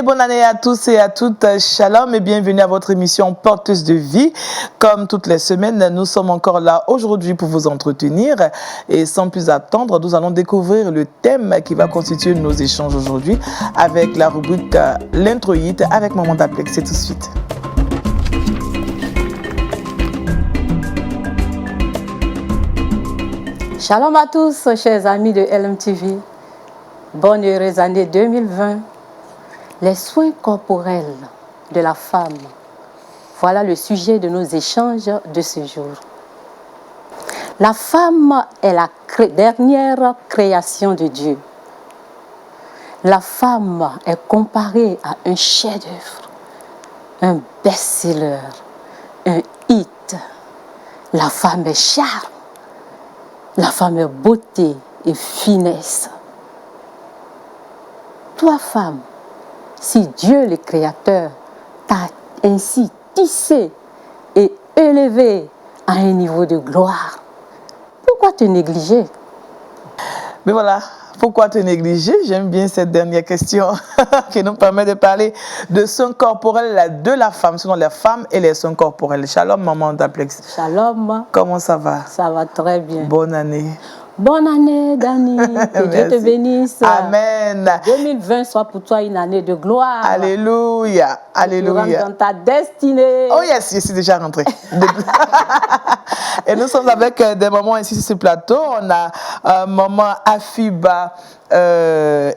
Bonne année à tous et à toutes. Shalom et bienvenue à votre émission Porteuse de vie. Comme toutes les semaines, nous sommes encore là aujourd'hui pour vous entretenir. Et sans plus attendre, nous allons découvrir le thème qui va constituer nos échanges aujourd'hui avec la rubrique L'introïte avec Maman d'Aplex. C'est tout de suite. Shalom à tous, chers amis de LMTV. Bonne et heureuse année 2020. Les soins corporels de la femme. Voilà le sujet de nos échanges de ce jour. La femme est la dernière création de Dieu. La femme est comparée à un chef-d'œuvre, un best-seller, un hit. La femme est charme. La femme est beauté et finesse. Toi, femme, si Dieu le Créateur t'a ainsi tissé et élevé à un niveau de gloire, pourquoi te négliger? Mais voilà, pourquoi te négliger? J'aime bien cette dernière question qui nous permet de parler de soins corporels de la femme, selon les femmes et les soins corporels. Shalom, maman d'Aplex. Shalom. Comment ça va? Ça va très bien. Bonne année. Bonne année, Dani. Que Dieu te bénisse. Amen. 2020 soit pour toi une année de gloire. Alléluia. Alléluia. Tu rentres dans ta destinée. Oh yes, je suis déjà rentrée. Et nous sommes avec des mamans ici sur ce plateau. On a maman Afiba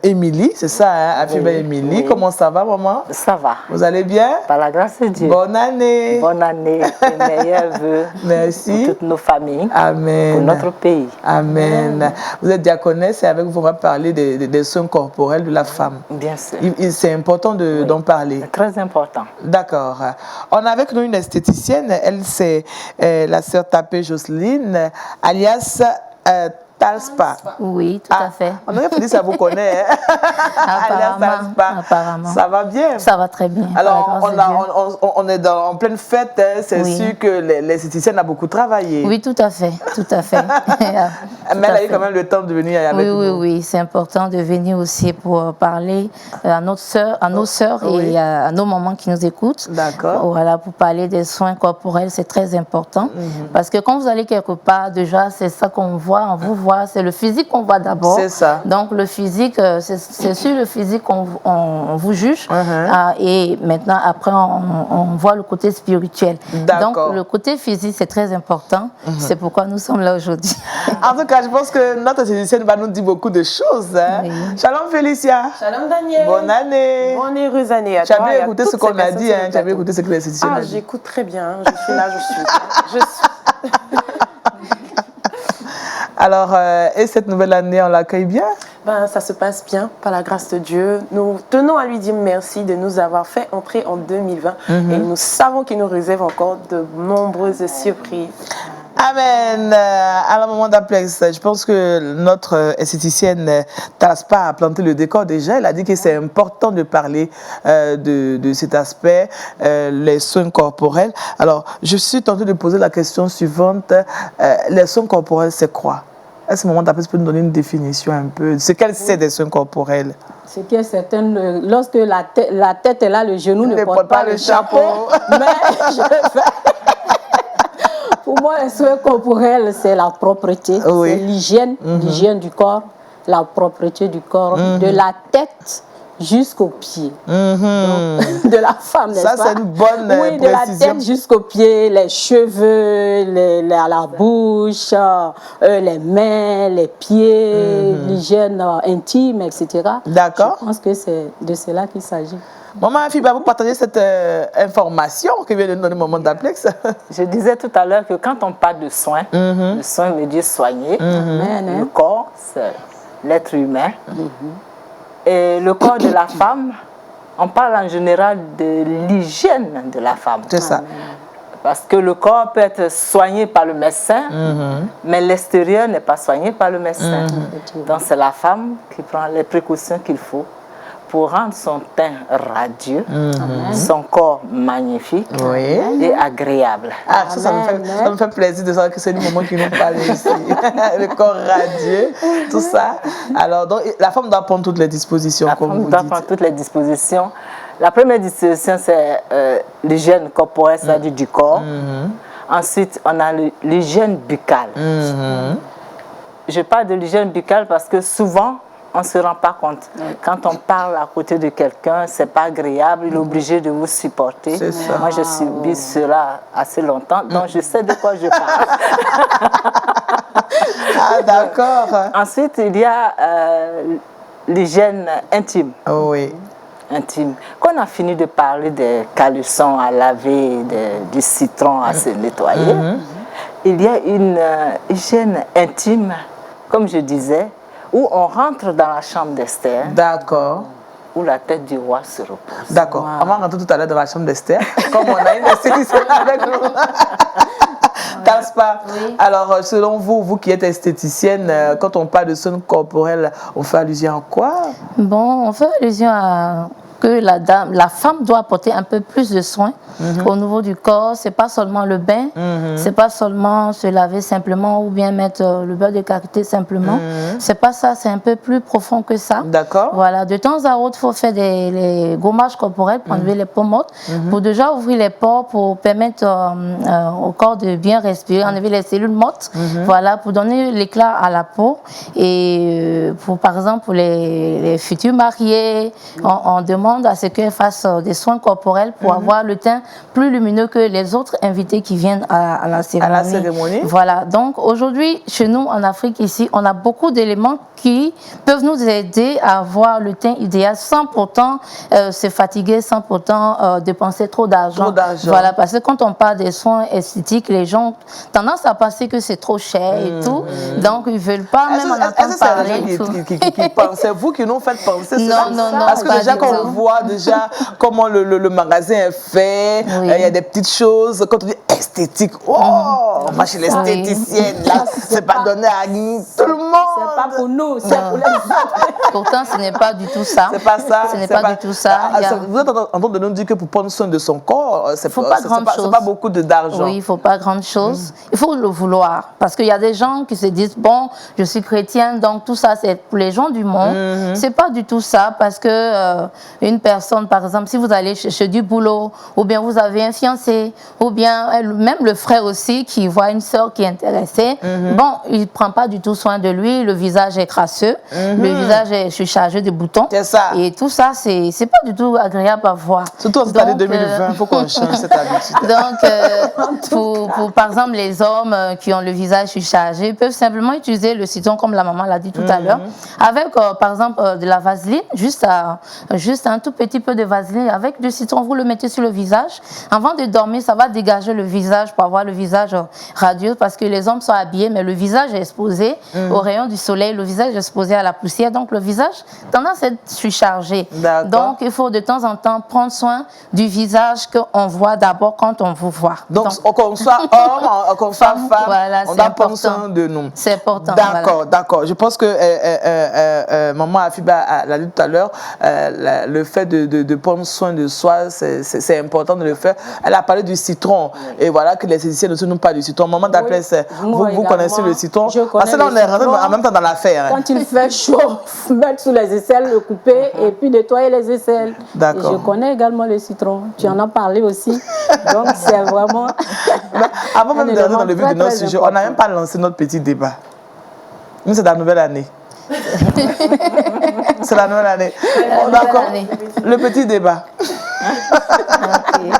Émilie, c'est ça, hein? Afiba Émilie. Oui. Comment ça va, maman? Ça va. Vous allez bien? Par la grâce de Dieu. Bonne année. Bonne année et meilleurs vœux. Merci. Pour toutes nos familles. Amen. Pour notre pays. Amen. Vous êtes diaconesse et avec vous, on va parler des soins corporels de la femme. Bien sûr. C'est important d'en parler. Très important. D'accord. On a avec nous une esthéticienne. Elle, c'est la sœur Tapé Jocelyne, alias Talspa. Oui, tout à fait. On aurait pu dire ça vous connaît. Apparemment. Ça va bien? Ça va très bien. Alors, on est en pleine fête. C'est sûr que l'esthéticienne a beaucoup travaillé. Oui, tout à fait. Tout à fait. Mais elle a eu quand même le temps de venir avec nous. Oui. C'est important de venir aussi pour parler à nos sœurs et à nos mamans qui nous écoutent. D'accord. Voilà, pour parler des soins corporels, c'est très important. Parce que quand vous allez quelque part, déjà, c'est ça qu'on voit, on vous voit. C'est le physique qu'on voit d'abord. C'est ça. Donc, le physique, c'est sur le physique qu'on vous juge. Et maintenant, après, on voit le côté spirituel. Donc, le côté physique, c'est très important. C'est pourquoi nous sommes là aujourd'hui. En tout cas, je pense que notre esthéticienne va nous dire beaucoup de choses. Hein? Oui. Shalom Félicia. Shalom Daniel. Bonne année. Bonne et heureuse année à toi. Tu as bien écouté ce qu'on a dit. Tu as bien écouté ce que l'esthéticienne a dit. J'écoute très bien. Je suis là, je suis. Alors, et cette nouvelle année, on l'accueille bien? Ça se passe bien, par la grâce de Dieu. Nous tenons à lui dire merci de nous avoir fait entrer en 2020. Et nous savons qu'il nous réserve encore de nombreuses surprises. Amen. À la maman d'Aplex, je pense que notre esthéticienne Talspa a planté le décor déjà. Elle a dit que c'est important de parler de cet aspect, les soins corporels. Alors, je suis tentée de poser la question suivante. Les soins corporels, c'est quoi? Est-ce que maman d'Aplex peut nous donner une définition un peu? C'est quel c'est des soins corporels? Ce qui est certain, lorsque la tête est là, le genou ne porte pas le chapeau. Mais je vais... Pour moi, les soins corporels, c'est la propreté, c'est l'hygiène, l'hygiène du corps, la propreté du corps, de la tête jusqu'aux pieds. De la femme, n'est-ce pas? Ça, c'est une bonne précision. De la tête jusqu'aux pieds, les cheveux, la bouche, les mains, les pieds, l'hygiène intime, etc. D'accord. Je pense que c'est de cela qu'il s'agit. Maman Afiba, vous partagez cette information que vient de nous donner maman d'Aplex? Je disais tout à l'heure que quand on parle de soins, le soin veut dire soigner. Le corps, c'est l'être humain. Et le corps de la femme, on parle en général de l'hygiène de la femme. C'est ça. Parce que le corps peut être soigné par le médecin, mais l'extérieur n'est pas soigné par le médecin. Donc c'est la femme qui prend les précautions qu'il faut pour rendre son teint radieux, son corps magnifique et agréable. Ah, ça me fait plaisir de savoir que c'est le moment qui nous parle ici. Le corps radieux, tout ça. Alors, donc, la femme doit prendre toutes les dispositions, comme vous dites. La femme doit prendre toutes les dispositions. La première disposition, c'est l'hygiène corporelle, c'est-à-dire du corps. Ensuite, on a l'hygiène buccale. Je parle de l'hygiène buccale parce que souvent, on ne se rend pas compte. Quand on parle à côté de quelqu'un, ce n'est pas agréable, il est obligé de vous supporter. Moi, je subis cela assez longtemps, donc je sais de quoi je parle. Ah, d'accord. Ensuite, il y a l'hygiène intime. Oui. Intime. Quand on a fini de parler des caleçons à laver, du citron à se nettoyer, il y a une hygiène intime, comme je disais, où on rentre dans la chambre d'Esther. D'accord. Où la tête du roi se repose. D'accord. On va rentrer tout à l'heure dans la chambre d'Esther, comme on a une esthéticienne avec nous. Taspa, alors selon vous, vous qui êtes esthéticienne, quand on parle de soins corporels, on fait allusion à quoi? Bon, on fait allusion à que la femme doit apporter un peu plus de soins au niveau du corps. C'est pas seulement le bain, c'est pas seulement se laver simplement ou bien mettre le beurre de karité simplement. C'est pas ça, c'est un peu plus profond que ça. D'accord. Voilà, de temps à autre, il faut faire les gommages corporels pour enlever les peaux mortes, pour déjà ouvrir les pores, pour permettre au corps de bien respirer, enlever les cellules mortes, voilà, pour donner l'éclat à la peau. Et pour, par exemple, pour les futurs mariés, on demande à ce qu'elles fassent des soins corporels pour avoir le teint plus lumineux que les autres invités qui viennent à la cérémonie. À la cérémonie. Voilà, donc aujourd'hui, chez nous, en Afrique, ici, on a beaucoup d'éléments qui peuvent nous aider à avoir le teint idéal sans pourtant se fatiguer, sans pourtant dépenser trop d'argent. Voilà, parce que quand on parle des soins esthétiques, les gens ont tendance à penser que c'est trop cher et tout, donc ils ne veulent pas même en entendre parler. C'est vous qui nous faites penser non, non, non, parce que déjà quand on voit déjà comment le magasin est fait, il y a des petites choses, quand on dit esthétique, oh, moi chez l'esthéticienne, là, c'est pas donné à tout le monde. C'est pas pour nous, c'est pour les autres. Pourtant, ce n'est pas du tout ça. C'est pas ça. Ce n'est pas du tout ça. Vous êtes en train de nous dire que pour prendre soin de son corps, c'est pas beaucoup d'argent. Oui, il ne faut pas grand chose. Il faut le vouloir. Parce qu'il y a des gens qui se disent, bon, je suis chrétienne, donc tout ça, c'est pour les gens du monde. C'est pas du tout ça. Parce que une personne, par exemple, si vous allez chercher du boulot, ou bien vous avez un fiancé, ou bien même le frère aussi qui voit une sœur qui est intéressée, bon, il ne prend pas du tout soin de lui, le visage est crasseux, le visage est surchargé de boutons. C'est ça. Et tout ça, c'est pas du tout agréable à voir. Surtout en cette année 2020, il faut qu'on change cette habitude. Donc, pour par exemple les hommes qui ont le visage surchargé, ils peuvent simplement utiliser le citron, comme la maman l'a dit tout à l'heure, avec par exemple de la vaseline, juste un tout petit peu de vaseline, avec du citron, vous le mettez sur le visage. Avant de dormir, ça va dégager le visage pour avoir le visage radieux, parce que les hommes sont habillés, mais le visage est exposé au rayon du soleil, le visage est exposé à la poussière, donc le visage tendance à être surchargé. Donc il faut de temps en temps prendre soin du visage qu'on voit d'abord quand on vous voit. Donc qu'on soit homme, qu'on soit femme, voilà, on doit prendre soin de nous. C'est important. D'accord, d'accord. Je pense que maman Afiba l'a dit tout à l'heure, le fait de prendre soin de soi, c'est important de le faire. Elle a parlé du citron, et voilà que les esthéticiennes ne nous parlent du citron. Maman d'après, vous connaissez le citron? Parce que là, on est rentré en même temps dans l'affaire. Quand il fait chaud, mettre sous les aisselles, le couper et puis nettoyer les aisselles. D'accord. Je connais également le citron. Tu en as parlé aussi. Donc, c'est vraiment... Avant même de rentrer dans le vif de notre sujet, on n'a même pas lancé notre petit débat. Nous, c'est la nouvelle année. C'est la nouvelle année. D'accord. Le petit débat. Okay.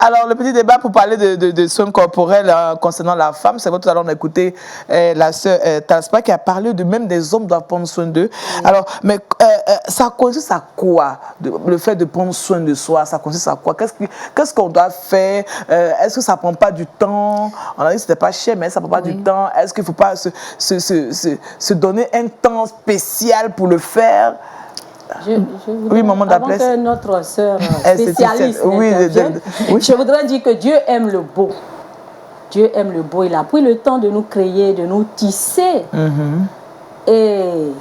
Alors, le petit débat pour parler de soins corporels concernant la femme, c'est vrai, tout à l'heure, on a écouté la sœur Taspa qui a parlé de même des hommes doivent prendre soin d'eux. Alors, mais ça consiste à quoi, le fait de prendre soin de soi? Ça consiste à quoi? Qu'est-ce qu'on doit faire? Est-ce que ça ne prend pas du temps? On a dit que ce n'était pas cher, mais ça ne prend pas du temps. Est-ce qu'il ne faut pas se donner un temps spécial pour le faire? Oui, maman avant que notre sœur spécialiste je voudrais dire que Dieu aime le beau. Dieu aime le beau. Il a pris le temps de nous créer, de nous tisser. Et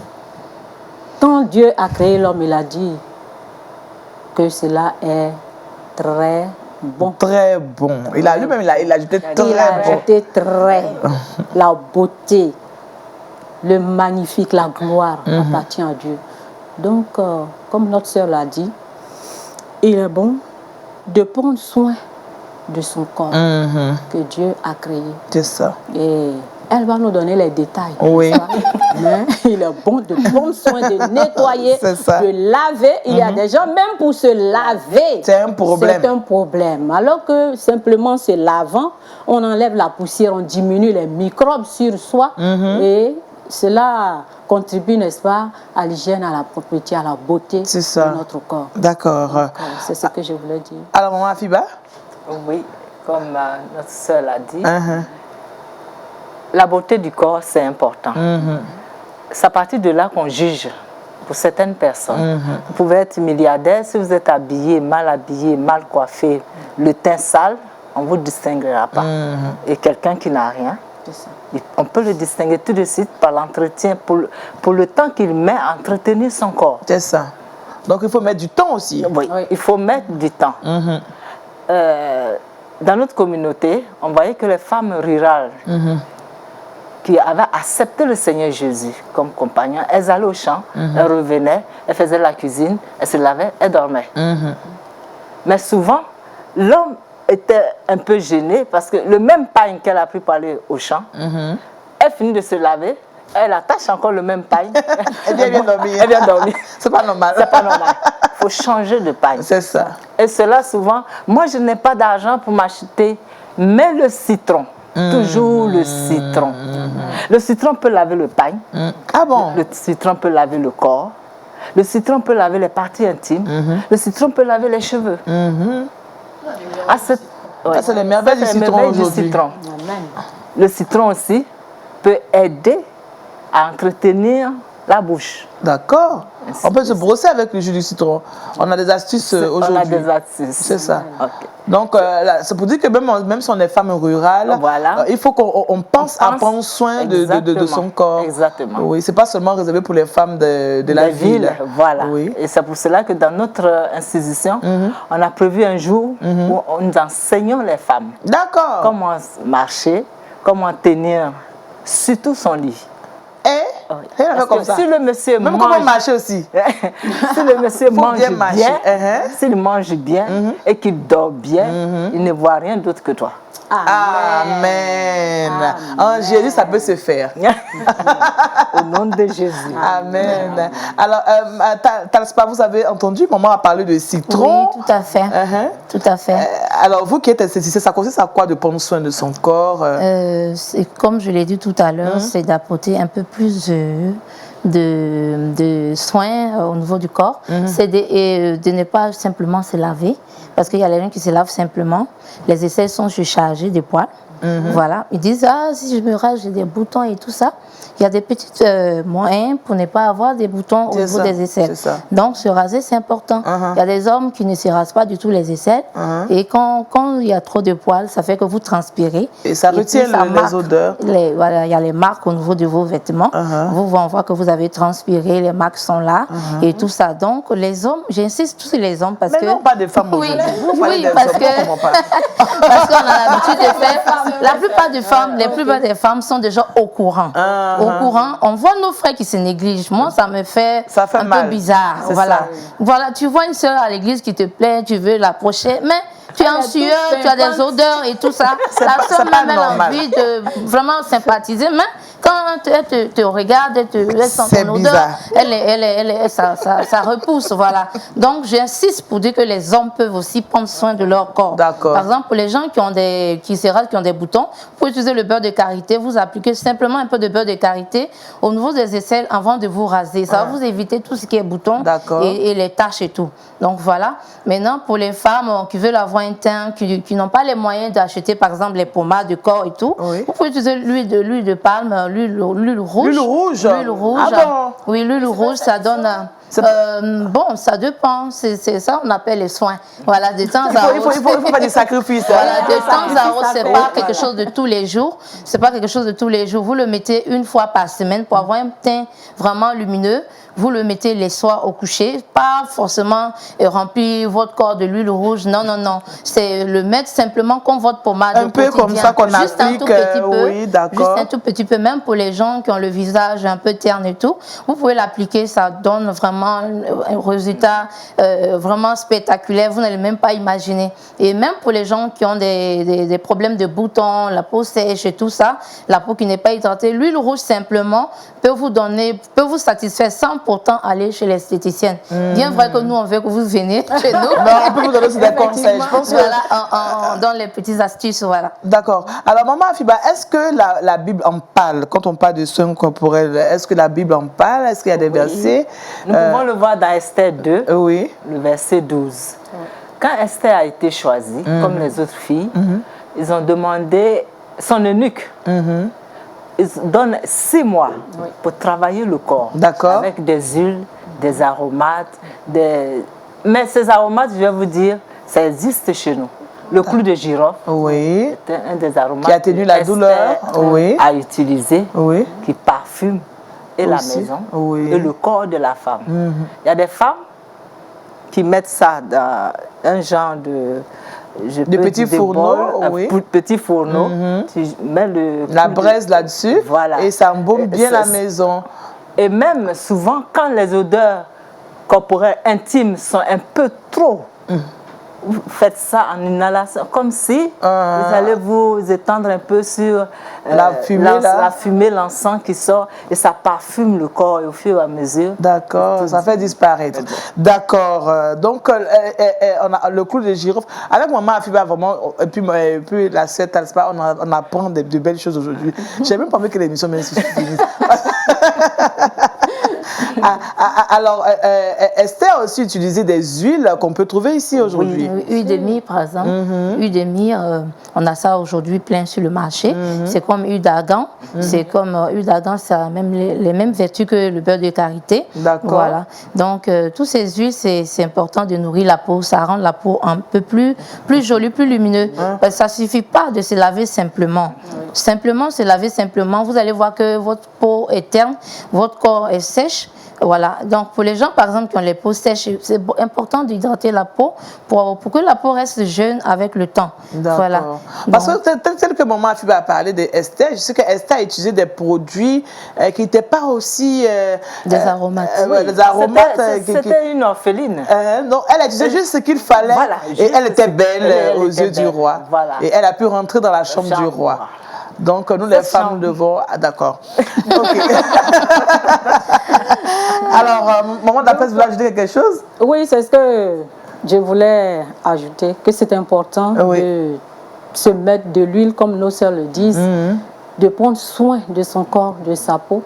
quand Dieu a créé l'homme, il a dit que cela est très bon. Très bon. Il a lui-même, il a ajouté très bon. Il a ajouté très. La beauté, le magnifique, la gloire appartient à Dieu. Donc, comme notre sœur l'a dit, il est bon de prendre soin de son corps que Dieu a créé. C'est ça. Et elle va nous donner les détails. Oui. Mais il est bon de prendre soin de nettoyer, de laver. Il y a des gens, même pour se laver, c'est un problème. C'est un problème. Alors que simplement se lavant, on enlève la poussière, on diminue les microbes sur soi. Et cela contribue, n'est-ce pas, à l'hygiène, à la propreté, à la beauté de notre corps. D'accord. C'est ce que je voulais dire. Alors, maman Afiba? Oui, comme notre sœur l'a dit, la beauté du corps, c'est important. C'est à partir de là qu'on juge pour certaines personnes. Vous pouvez être milliardaire, si vous êtes habillé, mal coiffé, le teint sale, on ne vous distinguera pas. Et quelqu'un qui n'a rien, on peut le distinguer tout de suite par l'entretien, pour le temps qu'il met à entretenir son corps. C'est ça. Donc il faut mettre du temps aussi. Oui, il faut mettre du temps. Dans notre communauté, on voyait que les femmes rurales qui avaient accepté le Seigneur Jésus comme compagnon, elles allaient au champ, elles revenaient, elles faisaient la cuisine, elles se lavaient, elles dormaient. Mais souvent, l'homme était un peu gêné parce que le même pain qu'elle a pris pour aller au champ, elle finit de se laver, elle attache encore le même pain. Elle vient dormir. Elle vient dormir. C'est pas normal. C'est pas normal. Il faut changer de pain. C'est ça. Et cela souvent, moi je n'ai pas d'argent pour m'acheter, mais le citron. Toujours le citron. Le citron peut laver le pain. Ah bon? Le citron peut laver le corps. Le citron peut laver les parties intimes. Le citron peut laver les cheveux. C'est les merveilles du citron aujourd'hui. Le citron aussi peut aider à entretenir la bouche. D'accord. On peut se brosser avec le jus du citron. On a des astuces aujourd'hui. On a des astuces. C'est ça. Okay. Donc, c'est pour dire que même si on est femme rurale, il faut qu'on pense à prendre soin de son corps. Exactement. Oui, c'est pas seulement réservé pour les femmes de la ville. Voilà. Oui. Et c'est pour cela que dans notre institution, on a prévu un jour où nous enseignons les femmes. D'accord. Comment marcher, comment tenir surtout son lit. Comme ça. Si le monsieur même comment marcher aussi. Si le monsieur mange bien, s'il mange bien et qu'il dort bien, il ne voit rien d'autre que toi. Amen. En Jésus, ça peut se faire. Au nom de Jésus. Amen. Alors, Talspa, vous avez entendu, maman a parlé de citron. Oui, tout à fait. Tout à fait. Alors, vous qui êtes esthéticienne, ça consiste à quoi de prendre soin de son corps? Comme je l'ai dit tout à l'heure, c'est d'apporter un peu plus de soins au niveau du corps. C'est de ne pas simplement se laver, parce qu'il y a les gens qui se lavent simplement. Les aisselles sont surchargées de poils. Voilà. Ils disent, si je me rase, j'ai des boutons et tout ça. Il y a des petits moyens pour ne pas avoir des boutons au niveau des aisselles. Donc, se raser, c'est important. Il y a des hommes qui ne se rasent pas du tout les aisselles. Et quand il y a trop de poils, ça fait que vous transpirez. Et ça retient les odeurs. Voilà, il y a les marques au niveau de vos vêtements. On voit que vous avez transpiré, les marques sont là et tout ça. Donc, les hommes, j'insiste tous sur les hommes parce que... Mais non, pas des femmes. Oui, parce qu'on a l'habitude de faire... La plupart des femmes sont déjà au courant. On voit nos frères qui se négligent. Moi, ça me fait un peu bizarre. Voilà, tu vois une soeur à l'église qui te plaît, tu veux l'approcher, mais tu es en sueur, tu as des odeurs et tout ça. La soeur même a envie de vraiment sympathiser, mais quand elle te regarde, elle sent ton odeur, ça repousse, voilà. Donc, j'insiste pour dire que les hommes peuvent aussi prendre soin de leur corps. Par exemple, pour les gens qui ont des boutons, vous pouvez utiliser le beurre de karité, vous appliquez simplement un peu de beurre de karité au niveau des aisselles avant de vous raser. Ça va vous éviter tout ce qui est boutons et les taches et tout. Donc, voilà. Maintenant, pour les femmes qui veulent avoir un teint, qui n'ont pas les moyens d'acheter, par exemple, les pommades de corps et tout, vous pouvez utiliser l'huile de palme, l'huile rouge. L'huile rouge? L'huile rouge. Ah bon? Oui, l'huile rouge, ça donne Bon, ça dépend. C'est ça on appelle les soins. Voilà, de temps à autre. Il faut faire des sacrifices. Voilà, de temps à autre, c'est pas quelque chose de tous les jours. C'est pas quelque chose de tous les jours. Vous le mettez une fois par semaine pour avoir un teint vraiment lumineux. Vous le mettez les soirs au coucher, pas forcément remplir votre corps de l'huile rouge. Non, non, non. C'est le mettre simplement comme votre pommade un peu quotidien. Comme ça qu'on applique. Juste un tout petit peu. Oui, d'accord. Juste un tout petit peu, même pour les gens qui ont le visage un peu terne et tout. Vous pouvez l'appliquer, ça donne vraiment un résultat vraiment spectaculaire. Vous n'allez même pas imaginer. Et même pour les gens qui ont des problèmes de boutons, la peau sèche et tout ça, la peau qui n'est pas hydratée, l'huile rouge simplement peut vous satisfaire sans pourtant aller chez l'esthéticienne. Bien vrai que nous, on veut que vous veniez chez nous. Non, on peut vous donner aussi des conseils. Je pense voilà, on donne les petites astuces, voilà. D'accord. Alors, maman Afiba, est-ce que la Bible en parle? Quand on parle de soins corporels, est-ce que la Bible en parle? Est-ce qu'il y a des versets? Nous pouvons le voir dans Esther 2, oui. le verset 12. Quand Esther a été choisie, comme les autres filles, ils ont demandé son eunuque. Ils donnent 6 mois pour travailler le corps. D'accord. Avec des huiles, des aromates. Mais ces aromates, je vais vous dire, ça existe chez nous. Le clou de girofle, c'est un des aromates qui atténue la douleur, à utiliser, qui parfume et la maison et le corps de la femme. Il y a des femmes qui mettent ça dans un genre de petits fourneaux, petit fourneau, tu mets la braise là-dessus, et ça embaume bien la maison. Et même souvent, quand les odeurs corporelles intimes sont un peu trop, vous faites ça en inhalation, comme si vous allez vous étendre un peu sur la fumée, l'encens qui sort, et ça parfume le corps, et au fur et à mesure. D'accord, ça fait disparaître. D'accord, donc on a le clou de girofle. Avec maman Afiba, vraiment, et puis la sœur Talspa, on apprend de belles choses aujourd'hui. Je n'ai même pas vu que l'émission même si finie. Alors, Esther aussi utilisait des huiles qu'on peut trouver ici aujourd'hui. Oui, huile de myrrhe, par exemple. Huile de myrrhe, on a ça aujourd'hui plein sur le marché. C'est comme huile d'argan. C'est comme huile d'argan, ça a même les mêmes vertus que le beurre de karité. D'accord. Voilà. Donc, tous ces huiles, c'est important de nourrir la peau. Ça rend la peau un peu plus jolie, plus lumineuse. Parce que ça ne suffit pas de se laver simplement. Simplement, se laver simplement, vous allez voir que votre peau est terne, votre corps est sèche. Voilà, donc pour les gens par exemple qui ont les peaux sèches, c'est important d'hydrater la peau pour que la peau reste jeune avec le temps. Voilà. Parce que tel que maman Afiba a parlé d'Esther, je sais qu'Esther a utilisé des produits qui n'étaient pas aussi... des aromates. Des aromates. C'était une orpheline. Non, elle a utilisé juste ce qu'il fallait, et elle était belle aux yeux du roi. Voilà. Et elle a pu rentrer dans la chambre du roi. Donc, nous, les femmes, nous devons... Ah, d'accord. OK. Alors, maman d'après, vous voulez ajouter quelque chose? Oui, c'est ce que je voulais ajouter, que c'est important de se mettre de l'huile, comme nos sœurs le disent, de prendre soin de son corps, de sa peau.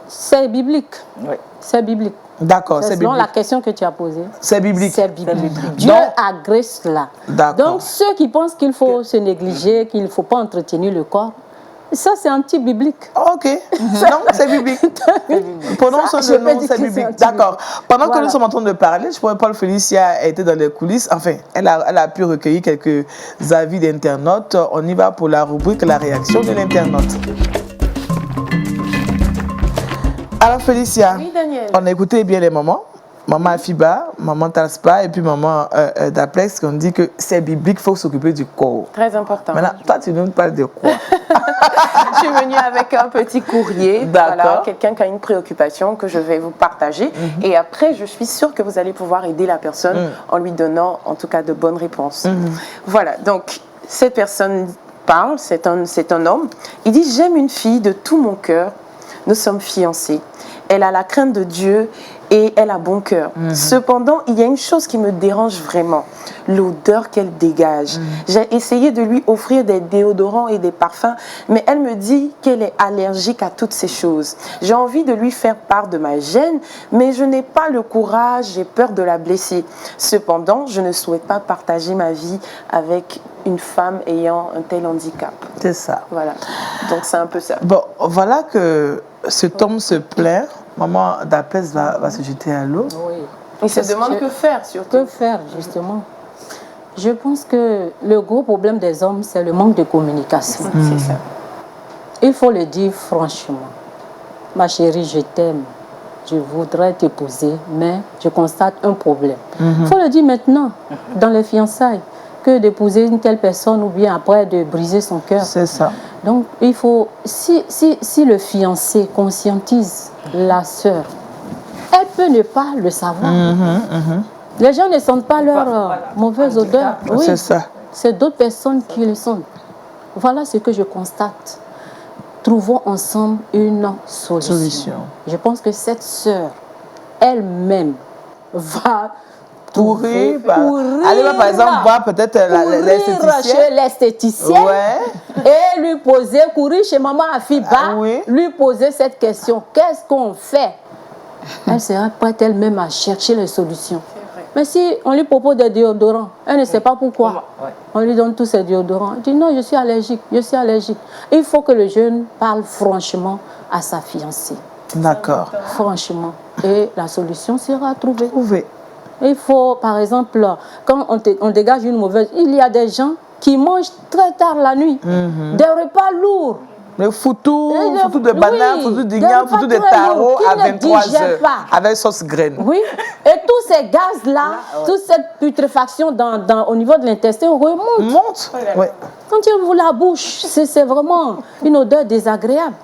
C'est biblique. Oui. C'est biblique. D'accord, c'est biblique. Selon la question que tu as posée. C'est biblique. C'est biblique. Dieu agrée cela. Donc, ceux qui pensent qu'il faut se négliger, qu'il ne faut pas entretenir le corps, ça, c'est anti-biblique. OK. Non, c'est biblique. Prononce le nom, c'est biblique. D'accord. Pendant que nous sommes en train de parler, je pourrais Paul Félicia était dans les coulisses. Enfin, elle a pu recueillir quelques avis d'internautes. On y va pour la rubrique La réaction de l'internaute. Alors, Félicia, on a écouté bien les mamans. Maman Afiba, maman Talspa et puis maman Daplex qui ont dit que c'est biblique, il faut s'occuper du corps. Très important. Maintenant, toi, tu nous parles de quoi? Je suis venue avec un petit courrier. Voilà, quelqu'un qui a une préoccupation que je vais vous partager. Et après, je suis sûre que vous allez pouvoir aider la personne en lui donnant, en tout cas, de bonnes réponses. Voilà, donc, cette personne parle, c'est un homme. Il dit « J'aime une fille de tout mon cœur. Nous sommes fiancés. Elle a la crainte de Dieu et elle a bon cœur. Cependant, il y a une chose qui me dérange vraiment, l'odeur qu'elle dégage. J'ai essayé de lui offrir des déodorants et des parfums, mais elle me dit qu'elle est allergique à toutes ces choses. J'ai envie de lui faire part de ma gêne, mais je n'ai pas le courage, j'ai peur de la blesser. Cependant, je ne souhaite pas partager ma vie avec une femme ayant un tel handicap. C'est ça. Voilà. Donc, c'est un peu ça. Bon, voilà que cet homme se plaint maman d'Apès va se jeter à l'eau. Oui. Il se demande que faire, surtout. Que faire, justement? Je pense que le gros problème des hommes, c'est le manque de communication. C'est ça. Il faut le dire franchement. Ma chérie, je t'aime. Je voudrais t'épouser, mais je constate un problème. Il faut le dire maintenant, dans les fiançailles, que d'épouser une telle personne ou bien après de briser son cœur. C'est ça. Donc, il faut, si le fiancé conscientise la sœur, elle peut ne pas le savoir. Les gens ne sentent pas leur mauvaise odeur. Oui, c'est ça. C'est d'autres personnes qui le sentent. Voilà ce que je constate. Trouvons ensemble une solution. Je pense que cette sœur, elle-même, va courir. Allez, par exemple, voir peut-être l'esthéticienne. Chez l'esthéticienne. Et lui poser, courir chez maman Afiba, lui poser cette question. Qu'est-ce qu'on fait? Elle sera prête elle-même à chercher les solutions. Mais si on lui propose des déodorants, elle ne sait pas pourquoi. On lui donne tous ces déodorants. Elle dit non, je suis allergique, je suis allergique. Il faut que le jeune parle franchement à sa fiancée. D'accord. Franchement. Et la solution sera trouvée. Il faut, par exemple, quand on dégage une mauvaise... Il y a des gens qui mangent très tard la nuit. Des repas lourds. Le foutou de banane, foutou d'igname, foutou de taro à 23 heures avec sauce graine. Oui, et tous ces gaz-là, toute cette putréfaction au niveau de l'intestin remonte. Quand tu ouvres la bouche, c'est vraiment une odeur désagréable.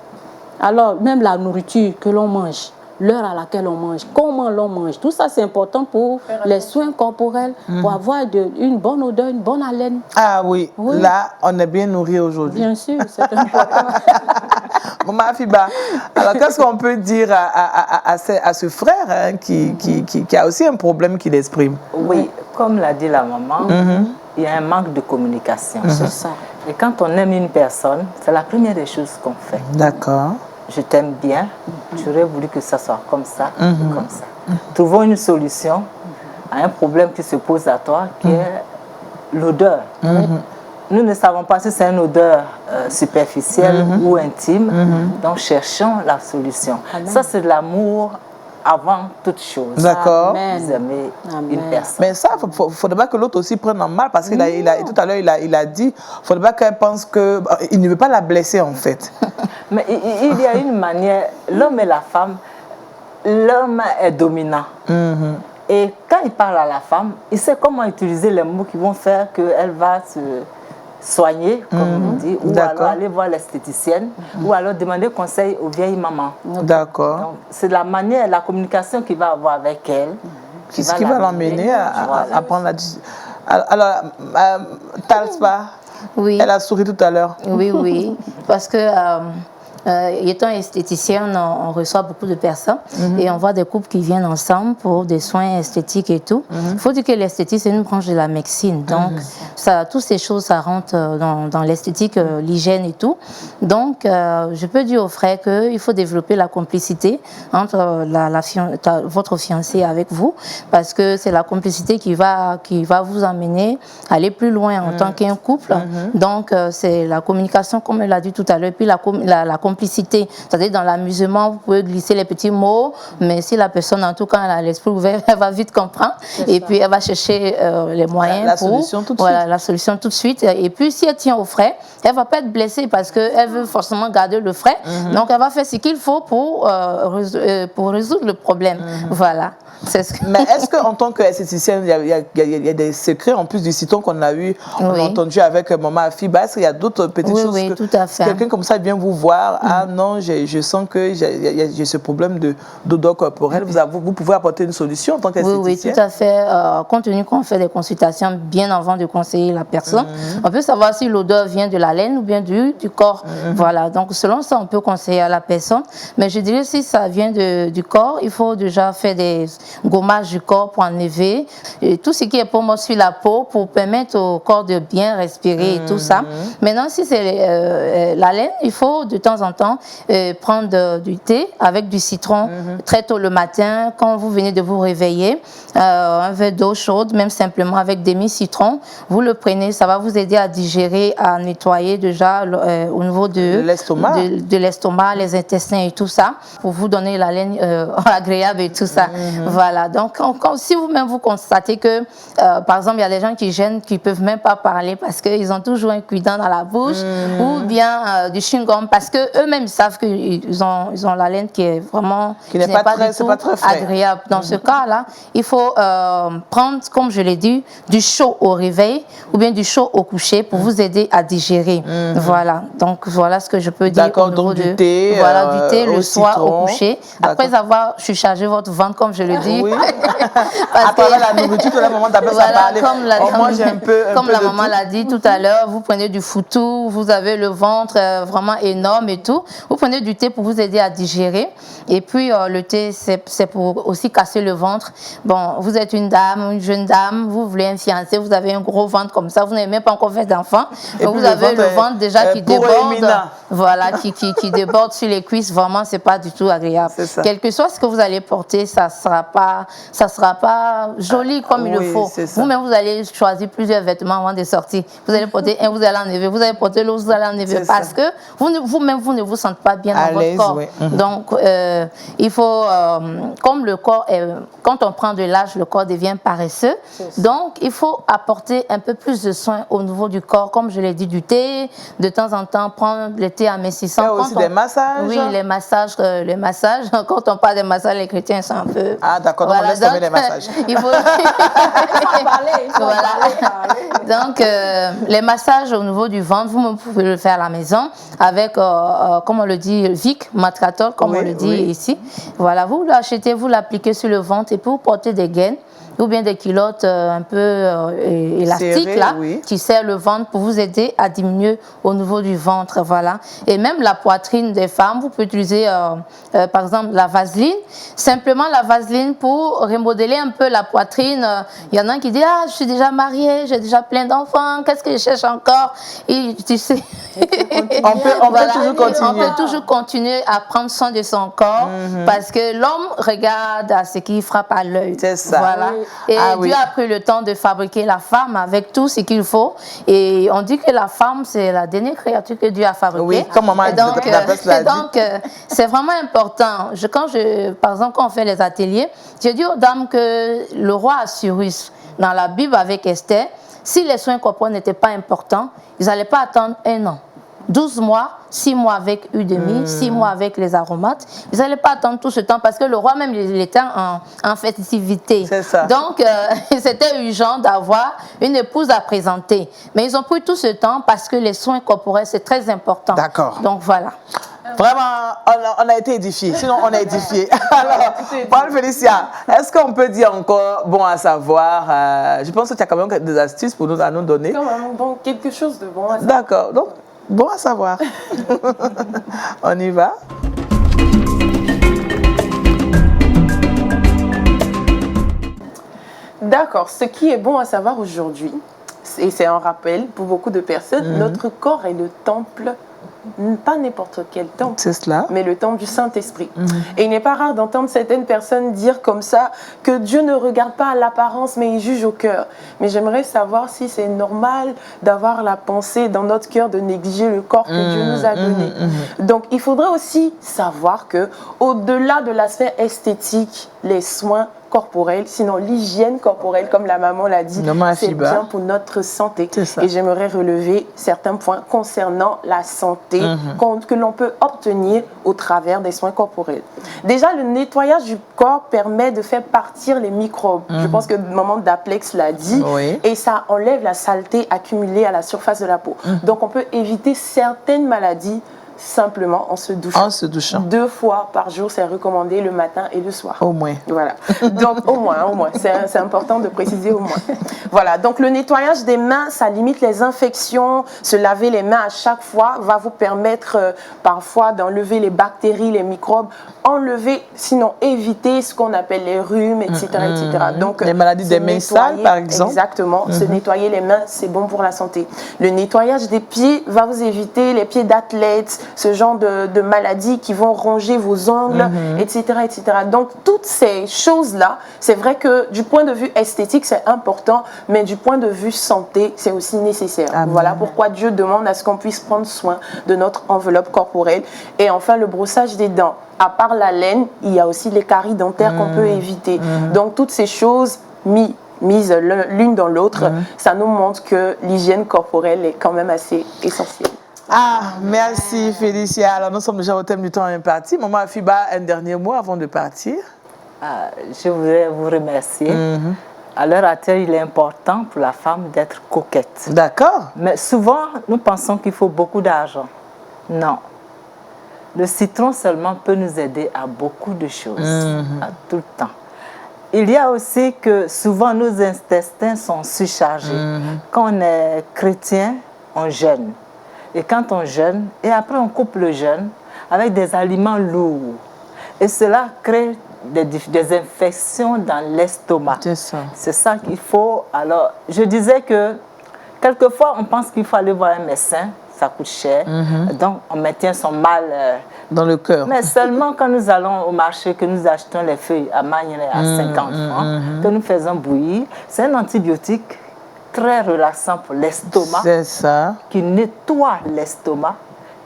Alors, même la nourriture que l'on mange, l'heure à laquelle on mange, comment l'on mange, tout ça c'est important pour les soins corporels, pour avoir une bonne odeur, une bonne haleine. Ah oui, là on est bien nourri aujourd'hui. Bien sûr, c'est important. Maman Afiba, alors qu'est-ce qu'on peut dire à ce frère qui a aussi un problème qu'il exprime? Oui, comme l'a dit la maman, il y a un manque de communication. C'est ça. Et quand on aime une personne, c'est la première des choses qu'on fait. D'accord. Je t'aime bien, j'aurais voulu que ça soit comme ça, comme ça. Trouvons une solution à un problème qui se pose à toi, qui est l'odeur. Nous ne savons pas si c'est une odeur superficielle ou intime, donc cherchons la solution. Amen. Ça, c'est de l'amour avant toute chose. D'accord. Vous aimez une personne. Mais ça, il ne faudrait pas que l'autre aussi prenne en mal, parce qu'il tout à l'heure, il a dit, il ne faudrait pas qu'elle pense qu'il ne veut pas la blesser, en fait. Mais il y a une manière, l'homme et la femme, l'homme est dominant. Et quand il parle à la femme, il sait comment utiliser les mots qui vont faire qu'elle va se soigner, comme on dit, ou alors aller voir l'esthéticienne, ou alors demander conseil aux vieilles mamans. D'accord. Donc, c'est la manière, la communication qu'il va avoir avec elle. Qui va l'emmener à prendre la décision. Alors, Talspa, elle a souri tout à l'heure. Oui, parce que... étant esthéticienne, on reçoit beaucoup de personnes et on voit des couples qui viennent ensemble pour des soins esthétiques et tout. Il faut dire que l'esthétique, c'est une branche de la médecine. Donc, toutes ces choses, ça rentre dans l'esthétique, l'hygiène et tout. Donc, je peux dire aux frères qu'il faut développer la complicité entre votre fiancé avec vous, parce que c'est la complicité qui va vous amener à aller plus loin en tant qu'un couple. Donc, c'est la communication, comme elle l'a dit tout à l'heure, puis la complicité, c'est-à-dire dans l'amusement, vous pouvez glisser les petits mots, mais si la personne, en tout cas, elle a l'esprit ouvert, elle va vite comprendre, et puis elle va chercher les moyens la solution tout de suite. La solution tout de suite. Et puis, si elle tient au frais, elle ne va pas être blessée parce qu'elle veut forcément garder le frais, donc elle va faire ce qu'il faut pour résoudre le problème. Voilà. Mais est-ce qu'en tant qu'esthéticienne, il y a des secrets en plus du citron qu'on a entendu avec maman Afiba? Est-ce qu'il y a d'autres petites choses? Oui, tout à fait. Quelqu'un comme ça vient vous voir, ah non, je sens que j'ai ce problème d'odeur corporelle. Vous pouvez apporter une solution en tant qu'esthéticienne? Oui, tout à fait. Compte tenu qu'on fait des consultations bien avant de conseiller la personne, on peut savoir si l'odeur vient de la laine ou bien du corps. Voilà. Donc, selon ça, on peut conseiller à la personne. Mais je dirais, si ça vient du corps, il faut déjà faire des gommage du corps pour enlever et tout ce qui est pommé sur la peau pour permettre au corps de bien respirer et tout ça. Maintenant, si c'est la laine, il faut de temps en temps, prendre du thé avec du citron très tôt le matin, quand vous venez de vous réveiller, un verre d'eau chaude, même simplement avec demi-citron, vous le prenez, ça va vous aider à digérer, à nettoyer déjà au niveau de l'estomac, les intestins et tout ça, pour vous donner la laine agréable et tout ça. Voilà, donc si vous-même vous constatez que, par exemple, il y a des gens qui gênent, qui ne peuvent même pas parler parce qu'ils ont toujours un cuidant dans la bouche, ou bien du chewing-gum, parce qu'eux-mêmes savent qu'ils ont la laine qui est vraiment qui n'est pas du tout agréable. Dans ce cas-là, il faut prendre, comme je l'ai dit, du chaud au réveil ou bien du chaud au coucher pour vous aider à digérer. Voilà, donc voilà ce que je peux dire au niveau du thé, du thé le soir au coucher, après avoir surchargé votre ventre, comme je le dis. Oui. Après la nourriture, tout le moment d'après ça parler. Comme la maman l'a dit tout à l'heure, vous prenez du foutou, vous avez le ventre vraiment énorme et tout. Vous prenez du thé pour vous aider à digérer. Et puis le thé, c'est pour aussi casser le ventre. Bon, vous êtes une dame, une jeune dame, vous voulez un fiancé, vous avez un gros ventre comme ça, vous n'avez même pas encore fait d'enfant. Vous avez le ventre déjà qui déborde. Voilà, qui déborde sur les cuisses. Vraiment, c'est pas du tout agréable. Quel que soit ce que vous allez porter, ça sera pas joli comme il le faut. Vous-même, vous allez choisir plusieurs vêtements avant de sortir. Vous allez porter un, vous allez enlever. Vous allez porter l'autre, vous allez enlever. Parce que vous-même, vous ne vous sentez pas bien dans votre corps. Oui. Donc, il faut, comme le corps quand on prend de l'âge, le corps devient paresseux. Donc, il faut apporter un peu plus de soins au niveau du corps. Comme je l'ai dit, du thé, de temps en temps, prendre le thé amincissant. Il y a aussi des massages. Oui, les massages. Quand on parle des massages, les chrétiens sont un peu... Ah, d'accord, donc on laisse tomber les massages. Il faut... Donc, les massages au niveau du ventre, vous pouvez le faire à la maison avec, comme on le dit, Vic, Matratol, comme on le dit ici. Voilà, vous l'achetez, vous l'appliquez sur le ventre et puis vous portez des gaines ou bien des culottes un peu élastiques qui serrent le ventre pour vous aider à diminuer au niveau du ventre, voilà. Et même la poitrine des femmes, vous pouvez utiliser par exemple la vaseline, simplement la vaseline pour remodeler un peu la poitrine. Il y en a qui disent je suis déjà mariée, j'ai déjà plein d'enfants, qu'est-ce que je cherche encore? Et tu sais, on peut toujours continuer à prendre soin de son corps parce que l'homme regarde à ce qui frappe à l'œil. C'est ça. Voilà. Et Dieu a pris le temps de fabriquer la femme avec tout ce qu'il faut. Et on dit que la femme, c'est la dernière créature que Dieu a fabriquée. Oui, comme maman donc, c'est vraiment important. Par exemple, quand on fait les ateliers, je dis aux dames que le roi Assyrus, dans la Bible avec Esther, si les soins corporels n'étaient pas importants, ils n'allaient pas attendre 1 an. 12 mois, 6 mois avec Udemy, 6 mois avec les aromates. Ils n'allaient pas attendre tout ce temps parce que le roi même, il était en festivité. C'est ça. Donc, c'était urgent d'avoir une épouse à présenter. Mais ils ont pris tout ce temps parce que les soins corporels, c'est très important. D'accord. Donc, voilà. Vraiment, on a été édifiés. Sinon, on est édifiés. Alors, Paul Félicia, est-ce qu'on peut dire encore bon à savoir je pense que tu as quand même des astuces pour à nous donner. Quand même, bon, quelque chose de bon à savoir. D'accord. Donc, bon à savoir. On y va. D'accord. Ce qui est bon à savoir aujourd'hui, et c'est un rappel pour beaucoup de personnes, notre corps est le temple, pas n'importe quel temple, mais le temple du Saint-Esprit. Et il n'est pas rare d'entendre certaines personnes dire comme ça que Dieu ne regarde pas à l'apparence, mais il juge au cœur. Mais j'aimerais savoir si c'est normal d'avoir la pensée dans notre cœur de négliger le corps que Dieu nous a donné. Donc, il faudrait aussi savoir que, au-delà de l'aspect esthétique, les soins corporelle, sinon l'hygiène corporelle, comme la maman l'a dit, c'est bien pour notre santé. Et j'aimerais relever certains points concernant la santé que l'on peut obtenir au travers des soins corporels. Déjà, le nettoyage du corps permet de faire partir les microbes. Je pense que maman d'Aplex l'a dit. Et ça enlève la saleté accumulée à la surface de la peau. Donc, on peut éviter certaines maladies simplement en se douchant. 2 fois par jour, c'est recommandé, le matin et le soir. Au moins. Voilà. Donc, au moins. C'est important de préciser au moins. Voilà. Donc, le nettoyage des mains, ça limite les infections. Se laver les mains à chaque fois va vous permettre parfois d'enlever les bactéries, les microbes, sinon éviter ce qu'on appelle les rhumes, etc. etc. Donc, les maladies des mains sales, par exemple. Exactement. Se nettoyer les mains, c'est bon pour la santé. Le nettoyage des pieds va vous éviter les pieds d'athlètes, ce genre de maladies qui vont ronger vos ongles, etc., etc. Donc, toutes ces choses-là, c'est vrai que du point de vue esthétique, c'est important, mais du point de vue santé, c'est aussi nécessaire. Amen. Voilà pourquoi Dieu demande à ce qu'on puisse prendre soin de notre enveloppe corporelle. Et enfin, le brossage des dents. À part la laine, il y a aussi les caries dentaires qu'on peut éviter. Donc, toutes ces choses mises l'une dans l'autre, ça nous montre que l'hygiène corporelle est quand même assez essentielle. Ah, merci Félicia. Alors, nous sommes déjà au thème du temps imparti. Maman Afiba, un dernier mot avant de partir. Je voudrais vous remercier. À l'heure actuelle, il est important pour la femme d'être coquette. D'accord. Mais souvent, nous pensons qu'il faut beaucoup d'argent. Non. Le citron seulement peut nous aider à beaucoup de choses, à tout le temps. Il y a aussi que souvent nos intestins sont surchargés. Quand on est chrétien, on jeûne. Et quand on jeûne, et après on coupe le jeûne avec des aliments lourds. Et cela crée des infections dans l'estomac. C'est ça. C'est ça qu'il faut. Alors, je disais que quelquefois, on pense qu'il faut aller voir un médecin. Ça coûte cher. Donc, on maintient son mal dans le cœur. Mais seulement quand nous allons au marché, que nous achetons les feuilles à Magne à 50 francs, que nous faisons bouillir, c'est un antibiotique très relaxant pour l'estomac. C'est ça. Qui nettoie l'estomac,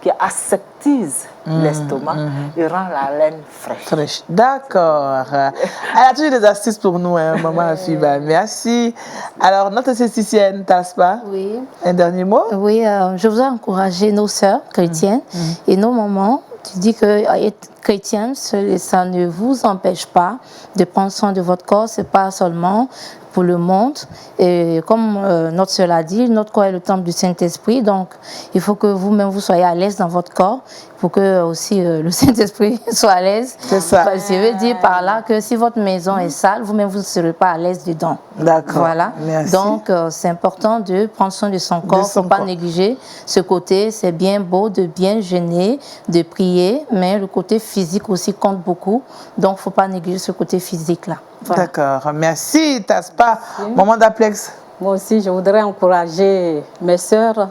qui aseptise l'estomac et rend la laine fraîche. D'accord. Elle a toujours des astuces pour nous, hein, maman Afiba. Merci. Alors, notre esthéticienne, Taspa, oui. Un dernier mot? Oui, je voudrais encourager nos sœurs chrétiennes et nos mamans. Tu dis que être chrétienne, ça ne vous empêche pas de prendre soin de votre corps. C'est pas seulement pour le monde. Et comme notre sœur l'a dit, notre corps est le temple du Saint-Esprit. Donc, il faut que vous-même, vous soyez à l'aise dans votre corps pour que aussi le Saint-Esprit soit à l'aise. C'est ça. Je veux dire par là que si votre maison est sale, vous-même, vous ne serez pas à l'aise dedans. D'accord. Voilà. Merci. Donc, c'est important de prendre soin de son corps. Il ne faut pas négliger ce côté. C'est bien beau de bien jeûner, de prier, mais le côté physique aussi compte beaucoup. Donc, il ne faut pas négliger ce côté physique-là. Voilà. D'accord. Merci, Taspa. Maman d'Aplex. Moi aussi, je voudrais encourager mes sœurs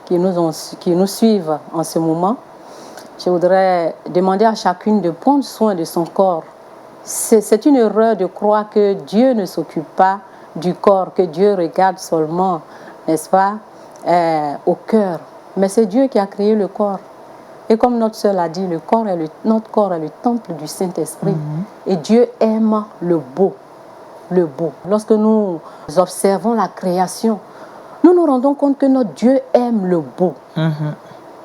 qui nous suivent en ce moment. Je voudrais demander à chacune de prendre soin de son corps. C'est une erreur de croire que Dieu ne s'occupe pas du corps, que Dieu regarde seulement, n'est-ce pas, au cœur. Mais c'est Dieu qui a créé le corps. Et comme notre sœur l'a dit, notre corps est le temple du Saint-Esprit. Et Dieu aime le beau. Le beau. Lorsque nous observons la création, nous nous rendons compte que notre Dieu aime le beau.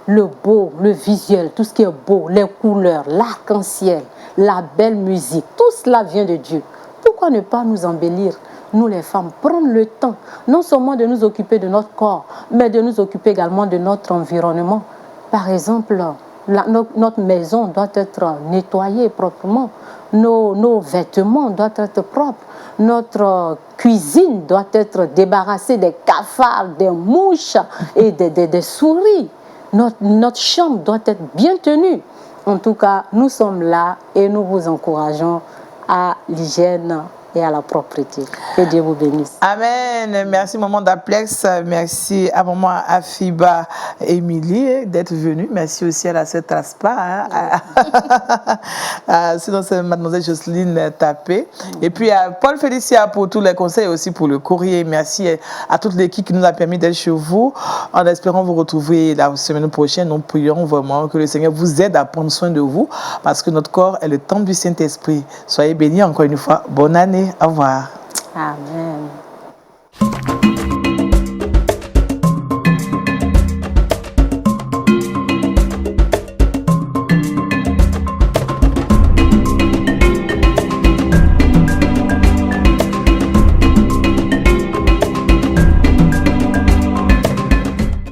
Le beau, le visuel, tout ce qui est beau, les couleurs, l'arc-en-ciel, la belle musique, tout cela vient de Dieu. Pourquoi ne pas nous embellir, nous les femmes, prendre le temps, non seulement de nous occuper de notre corps, mais de nous occuper également de notre environnement. Par exemple, notre maison doit être nettoyée proprement, nos vêtements doivent être propres, notre cuisine doit être débarrassée des cafards, des mouches et des souris. Notre chambre doit être bien tenue. En tout cas, nous sommes là et nous vous encourageons à l'hygiène et à la propreté. Que Dieu vous bénisse. Amen. Merci maman d'Aplex. Merci à maman Afiba Émilie d'être venue. Merci aussi à la sœur Taspa. Sinon c'est mademoiselle Jocelyne Tapé. Et puis à Paul Félicia pour tous les conseils et aussi pour le courrier. Merci à toute l'équipe qui nous a permis d'être chez vous. En espérant vous retrouver la semaine prochaine. Nous prions vraiment que le Seigneur vous aide à prendre soin de vous parce que notre corps est le temple du Saint-Esprit. Soyez bénis encore une fois. Bonne année. Au revoir. Amen.